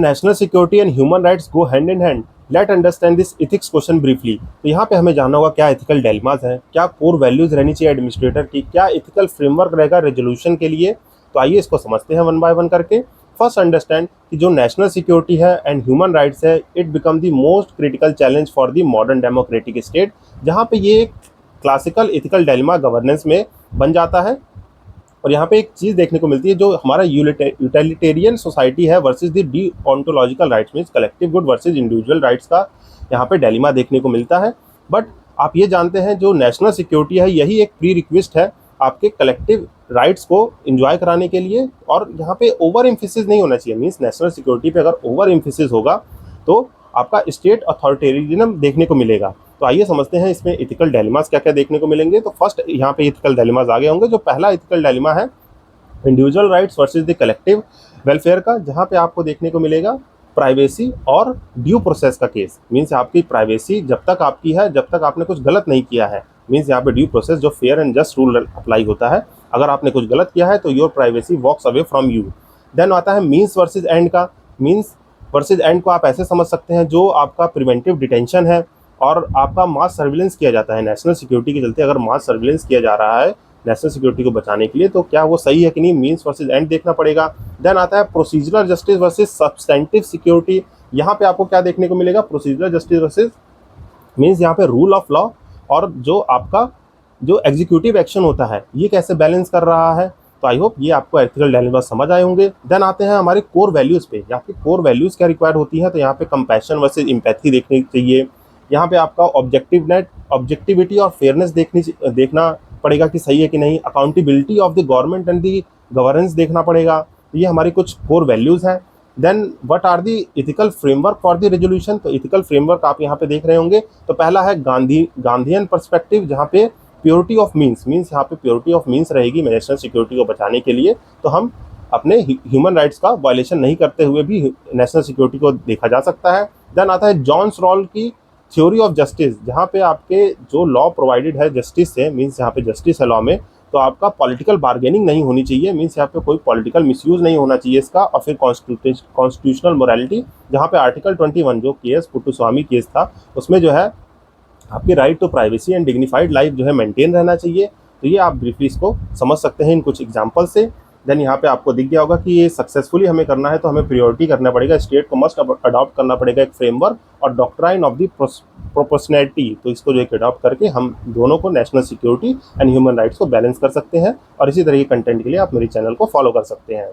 National security and human rights go hand in hand. Let understand this ethics question briefly. तो यहाँ पे हमें जानना होगा क्या एथिकल डायलेमास हैं, क्या कोर वैल्यूज रहनी चाहिए एडमिनिस्ट्रेटर की, क्या एथिकल फ्रेमवर्क रहेगा रेजोल्यूशन के लिए। तो आइए इसको समझते हैं वन बाय वन करके। फर्स्ट अंडरस्टैंड कि जो नेशनल सिक्योरिटी है एंड ह्यूमन राइट्स है, it become the most critical challenge for the modern democratic state, जहाँ पे ये एक क्लासिकल एथिकल डायलेमा गवर्नेंस में बन जाता है। और यहाँ पे एक चीज़ देखने को मिलती है, जो हमारा यूटिलिटेरियन सोसाइटी है versus the deontological rights, means collective good versus individual rights का यहाँ पे डायलेमा देखने को मिलता है। बट आप ये जानते हैं जो नेशनल सिक्योरिटी है यही एक प्री रिक्वेस्ट है आपके कलेक्टिव राइट्स को इंजॉय कराने के लिए, और यहाँ पे ओवर एम्फेसिस नहीं होना चाहिए। मीन्स नेशनल सिक्योरिटी पे अगर ओवर एम्फेसिस होगा तो आपका स्टेट अथॉरिटेरिज्म देखने को मिलेगा। तो आइए समझते हैं इसमें एथिकल डायलेमास क्या क्या देखने को मिलेंगे। तो फर्स्ट यहाँ पे एथिकल डायलेमास आगे होंगे। जो पहला एथिकल डायलेमा है individual rights versus the collective welfare का, जहाँ पे आपको देखने को मिलेगा प्राइवेसी और ड्यू प्रोसेस का केस। मीन्स आपकी प्राइवेसी जब तक आपकी है जब तक आपने कुछ गलत नहीं किया है। मीन्स यहाँ पे ड्यू प्रोसेस जो fair and just rule apply होता है, अगर आपने कुछ गलत किया है तो your privacy walks away from you. Then आता है मीन्स वर्सेज एंड का। मीन्स वर्सेज एंड को आप ऐसे समझ सकते हैं, जो आपका प्रिवेंटिव डिटेंशन है और आपका मास सर्विलेंस किया जाता है नेशनल सिक्योरिटी के चलते। अगर मास सर्विलेंस किया जा रहा है नेशनल सिक्योरिटी को बचाने के लिए, तो क्या वो सही है कि नहीं, मीन्स वर्सेज एंड देखना पड़ेगा। देन आता है procedural justice versus substantive security. यहाँ पे आपको क्या देखने को मिलेगा, प्रोसीजरल जस्टिस वर्सेस मीन्स यहाँ पे रूल ऑफ लॉ और जो आपका जो एग्जीक्यूटिव एक्शन होता है ये कैसे बैलेंस कर रहा है। तो आई होप ये आपको एथिकल डायलेमा समझ आए होंगे। देन आते हैं हमारे कोर वैल्यूज़ पे। यहाँ पे कोर वैल्यूज़ क्या रिक्वायर्ड होती है, तो यहाँ पे कंपैशन वर्सेज एम्पैथी देखनी चाहिए। यहाँ पे आपका ऑब्जेक्टिविटी और फेयरनेस देखना पड़ेगा कि सही है कि नहीं। Accountability of the government and the governance देखना पड़ेगा। ये हमारी कुछ कोर वैल्यूज़ हैं। Then what are the ethical framework for the resolution. तो इथिकल फ्रेमवर्क आप यहाँ पे देख रहे होंगे। तो पहला है गांधीयन पर्सपेक्टिव, जहाँ पे प्योरिटी ऑफ मीन्स यहाँ पे प्योरिटी ऑफ मीन्स रहेगी नेशनल सिक्योरिटी को बचाने के लिए। तो हम अपने ह्यूमन राइट्स का वायलेशन नहीं करते हुए भी नेशनल सिक्योरिटी को देखा जा सकता है। देन आता है जॉन्स रॉल की थ्योरी ऑफ जस्टिस, जहाँ पे आपके जो लॉ प्रोवाइडेड है जस्टिस से, मीन्स यहाँ पे जस्टिस है लॉ में, तो आपका पॉलिटिकल बार्गेनिंग नहीं होनी चाहिए। मीन्स यहाँ पे कोई पॉलिटिकल मिसयूज नहीं होना चाहिए इसका। और फिर कॉन्स्टिट्यूशनल मोरालिटी, जहाँ पे आर्टिकल 21 जो केएस पुट्टुस्वामी केस था, उसमें जो है आपकी right to privacy and dignified life जो है मेंटेन रहना चाहिए। तो ये आप ब्रीफली इसको समझ सकते हैं इन कुछ एग्जांपल से। देन यहाँ पे आपको दिख गया होगा कि ये सक्सेसफुली हमें करना है तो हमें प्रायोरिटी करना पड़ेगा, स्टेट को मस्ट अडॉप्ट करना पड़ेगा एक फ्रेमवर्क और डॉक्ट्राइन ऑफ द प्रोपोर्शनैलिटी। तो इसको जो है अडॉप्ट करके हम दोनों को national security and human rights को बैलेंस कर सकते हैं। और इसी तरह के कंटेंट के लिए आप मेरे चैनल को फॉलो कर सकते हैं।